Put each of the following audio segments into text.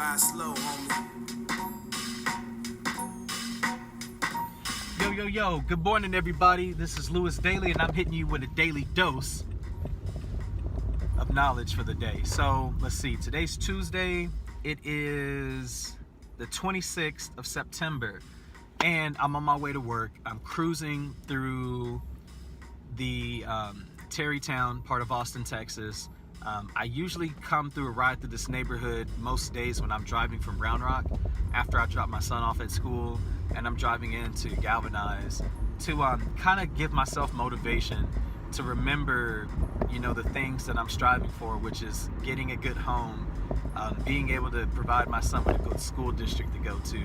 Drive slow, homie. Yo, good morning everybody. This is Lewis Daily and I'm hitting you with a daily dose of knowledge for the day. So let's see, today's Tuesday. It is the 26th of September and I'm on my way to work. I'm cruising through the Terrytown part of Austin, Texas. I usually come through a ride through this neighborhood most days when I'm driving from Round Rock after I drop my son off at school and I'm driving in to Galvanize to kind of give myself motivation to remember, the things that I'm striving for, which is getting a good home, being able to provide my son with a good school district to go to,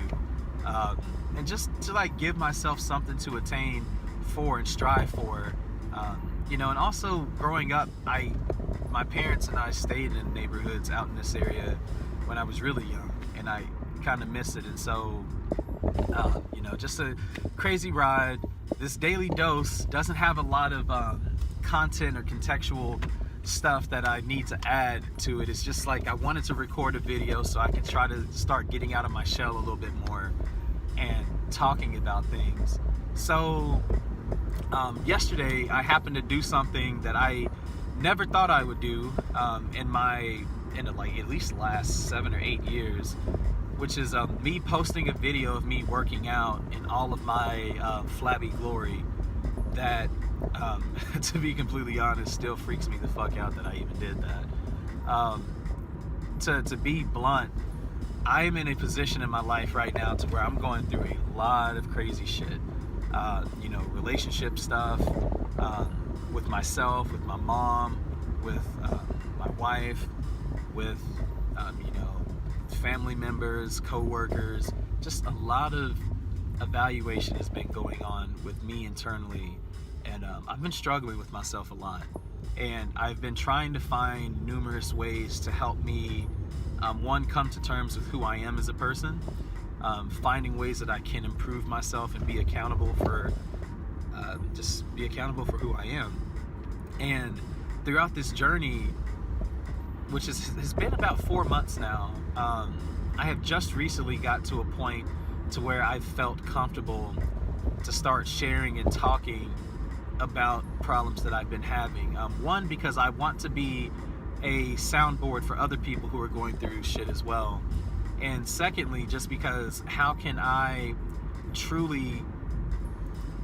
and just to give myself something to attain for and strive for. And also growing up, my parents and I stayed in neighborhoods out in this area when I was really young, and I kind of miss it. And so, just a crazy ride. This daily dose doesn't have a lot of content or contextual stuff that I need to add to it. It's just I wanted to record a video so I could try to start getting out of my shell a little bit more and talking about things. So yesterday I happened to do something that I never thought I would do in at least last 7 or 8 years, which is me posting a video of me working out in all of my flabby glory that to be completely honest still freaks me the fuck out that I even did that. To be blunt, I am in a position in my life right now to where I'm going through a lot of crazy shit, relationship stuff, with myself, with my mom, with my wife, with family members, co-workers. Just a lot of evaluation has been going on with me internally, and I've been struggling with myself a lot, and I've been trying to find numerous ways to help me one, come to terms with who I am as a person, finding ways that I can improve myself and be accountable for who I am. And throughout this journey, which has been about 4 months now, I have just recently got to a point to where I felt comfortable to start sharing and talking about problems that I've been having. One, because I want to be a soundboard for other people who are going through shit as well. And secondly, just because how can I truly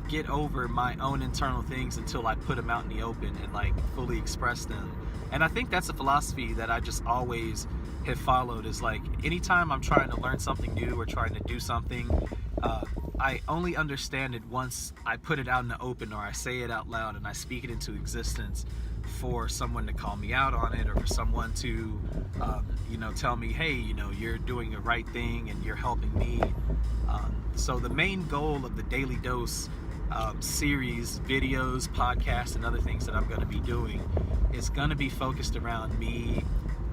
get over my own internal things until I put them out in the open and fully express them. And I think that's a philosophy that I just always have followed, is anytime I'm trying to learn something new or trying to do something, I only understand it once I put it out in the open, or I say it out loud and I speak it into existence for someone to call me out on it, or for someone to tell me, hey, you're doing the right thing and you're helping me. So the main goal of the Daily Dose series, videos, podcasts, and other things that I'm going to be doing is going to be focused around me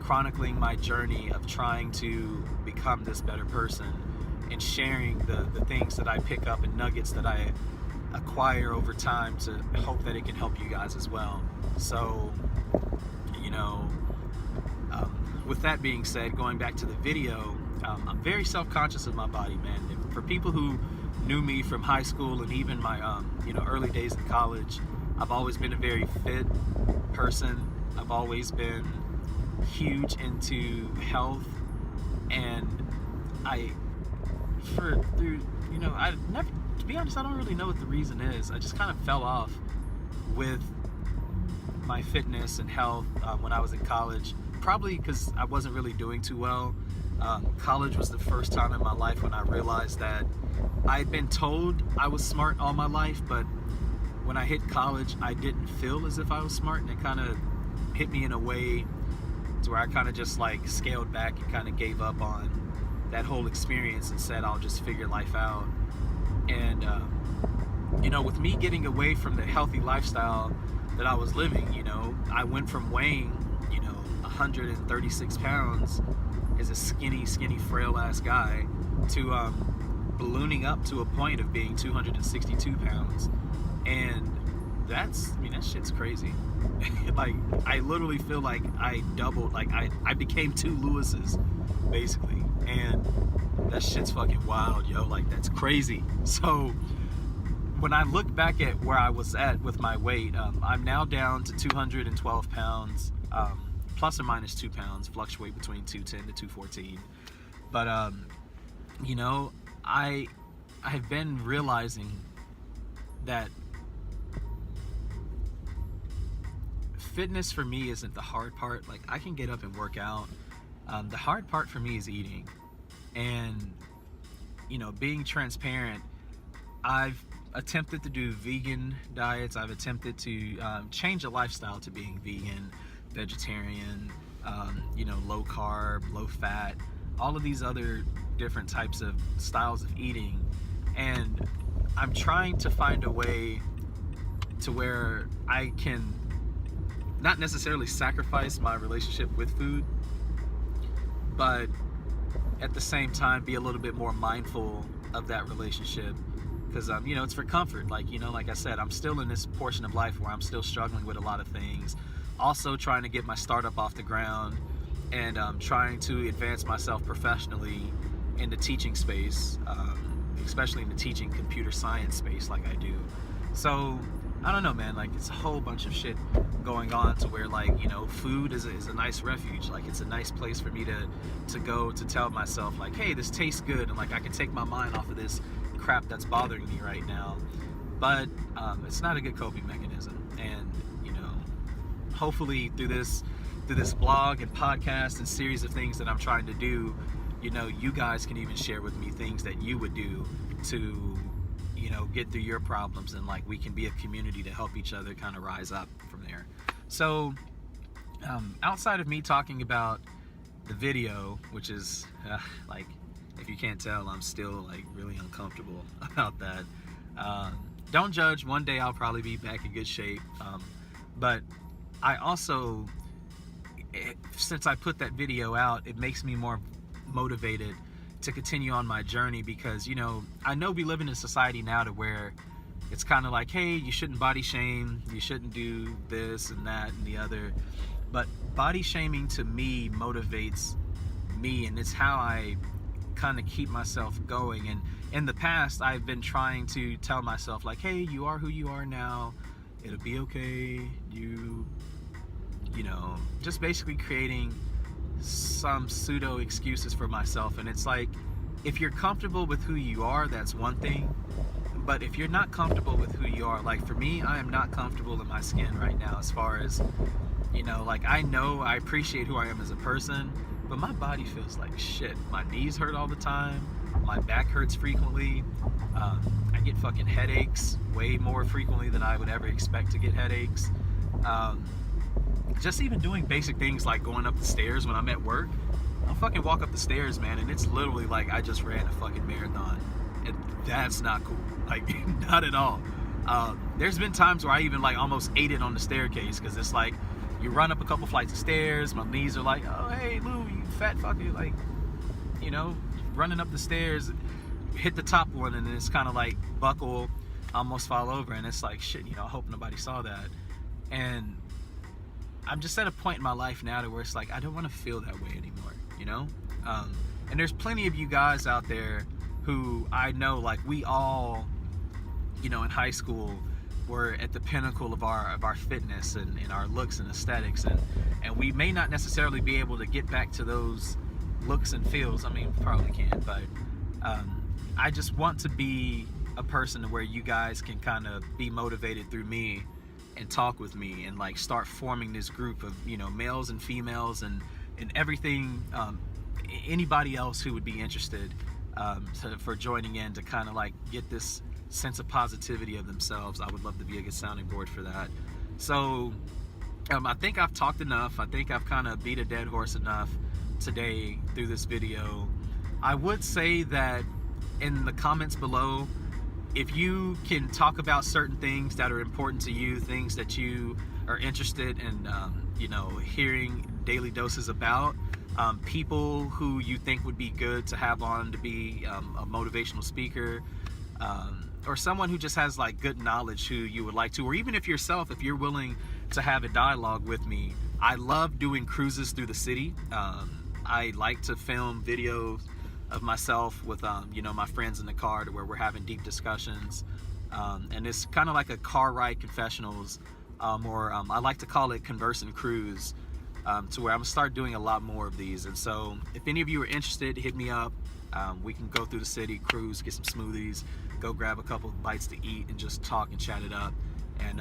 chronicling my journey of trying to become this better person, and sharing the things that I pick up and nuggets that I acquire over time to hope that it can help you guys as well. So, with that being said, going back to the video, I'm very self-conscious of my body, man. For people who knew me from high school and even my early days in college, I've always been a very fit person. I've always been huge into health, and I never, to be honest, I don't really know what the reason is. I just kind of fell off with my fitness and health when I was in college, probably because I wasn't really doing too well. College was the first time in my life when I realized that I'd been told I was smart all my life, but when I hit college, I didn't feel as if I was smart, and it kind of hit me in a way to where I kind of just scaled back and kind of gave up on that whole experience and said I'll just figure life out. And with me getting away from the healthy lifestyle that I was living, I went from weighing 136 pounds as a skinny frail ass guy to ballooning up to a point of being 262 pounds. And that shit's crazy. I literally feel like I doubled, I became two Lewises, basically. And that shit's fucking wild, yo. Like, that's crazy. So when I look back at where I was at with my weight, I'm now down to 212 pounds, plus or minus 2 pounds, fluctuate between 210 to 214. But you know, I have been realizing that fitness for me isn't the hard part. Like, I can get up and work out. The hard part for me is eating. And, you know, being transparent, I've attempted to do vegan diets. I've attempted to change a lifestyle to being vegan, vegetarian, you know, low carb, low fat, all of these other different types of styles of eating. And I'm trying to find a way to where I can not necessarily sacrifice my relationship with food, but at the same time be a little bit more mindful of that relationship, because you know, it's for comfort. Like, you know, like I said, I'm still in this portion of life where I'm still struggling with a lot of things, also trying to get my startup off the ground, and trying to advance myself professionally in the teaching space, especially in the teaching computer science space like I do. So I don't know, man, like, it's a whole bunch of shit going on to where, like, you know, food is a nice refuge. Like, it's a nice place for me to go to tell myself, like, hey, this tastes good, and like I can take my mind off of this crap that's bothering me right now. But it's not a good coping mechanism. And, you know, hopefully through this blog and podcast and series of things that I'm trying to do, you know, you guys can even share with me things that you would do to, you know, get through your problems, and like we can be a community to help each other kind of rise up from there. So outside of me talking about the video, which is like, if you can't tell, I'm still like really uncomfortable about that. Don't judge. One day I'll probably be back in good shape. But I also, since I put that video out, it makes me more motivated to continue on my journey, because, you know, I know we live in a society now to where it's kind of like, hey, you shouldn't body shame, you shouldn't do this and that and the other. But body shaming to me motivates me, and it's how I kind of keep myself going. And in the past, I've been trying to tell myself, like, hey, you are who you are now, it'll be okay, you know, just basically creating some pseudo excuses for myself. And it's like, if you're comfortable with who you are, that's one thing. But if you're not comfortable with who you are, like for me, I am not comfortable in my skin right now, as far as, you know, like, I know I appreciate who I am as a person, but my body feels like shit. My knees hurt all the time, my back hurts frequently, I get fucking headaches way more frequently than I would ever expect to get headaches. Just even doing basic things like going up the stairs when I'm at work, I'll fucking walk up the stairs, man, and it's literally like I just ran a fucking marathon. And that's not cool. Like, not at all. There's been times where I even like almost ate it on the staircase, because it's like, you run up a couple flights of stairs, my knees are like, oh, hey, Lou, you fat fucker, like, you know, running up the stairs, hit the top one, and then it's kind of like buckle, almost fall over, and it's like, shit, you know, I hope nobody saw that. And I'm just at a point in my life now to where it's like, I don't want to feel that way anymore, you know? And there's plenty of you guys out there who I know, like, we all, you know, in high school were at the pinnacle of our fitness and our looks and aesthetics, and we may not necessarily be able to get back to those looks and feels. I mean, we probably can, but I just want to be a person where you guys can kind of be motivated through me and talk with me, and like start forming this group of, you know, males and females and everything, anybody else who would be interested for joining in, to kind of like get this sense of positivity of themselves. I would love to be a good sounding board for that. So I think I've talked enough. I think I've kind of beat a dead horse enough today through this video. I would say that in the comments below, if you can talk about certain things that are important to you, things that you are interested in, you know, hearing daily doses about, people who you think would be good to have on to be a motivational speaker, or someone who just has like good knowledge who you would like to, or even if yourself, if you're willing to have a dialogue with me. I love doing cruises through the city. I like to film videos of myself with my friends in the car, to where we're having deep discussions, and it's kind of like a car ride confessionals, or I like to call it conversing cruise, to where I'm gonna start doing a lot more of these. And so if any of you are interested, hit me up. We can go through the city, cruise, get some smoothies, go grab a couple bites to eat, and just talk and chat it up, and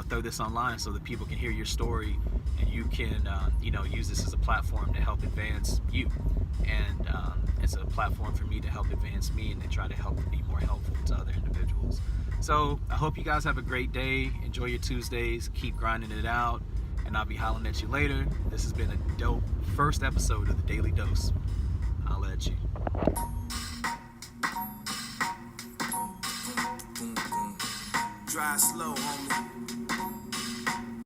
throw this online so that people can hear your story, and you can use this as a platform to help advance you, and it's a platform for me to help advance me, and to try to help be more helpful to other individuals. So I hope you guys have a great day. Enjoy your Tuesdays, keep grinding it out, and I'll be hollering at you later. This has been a dope first episode of the Daily Dose. I'll at you. Drive slow, homie.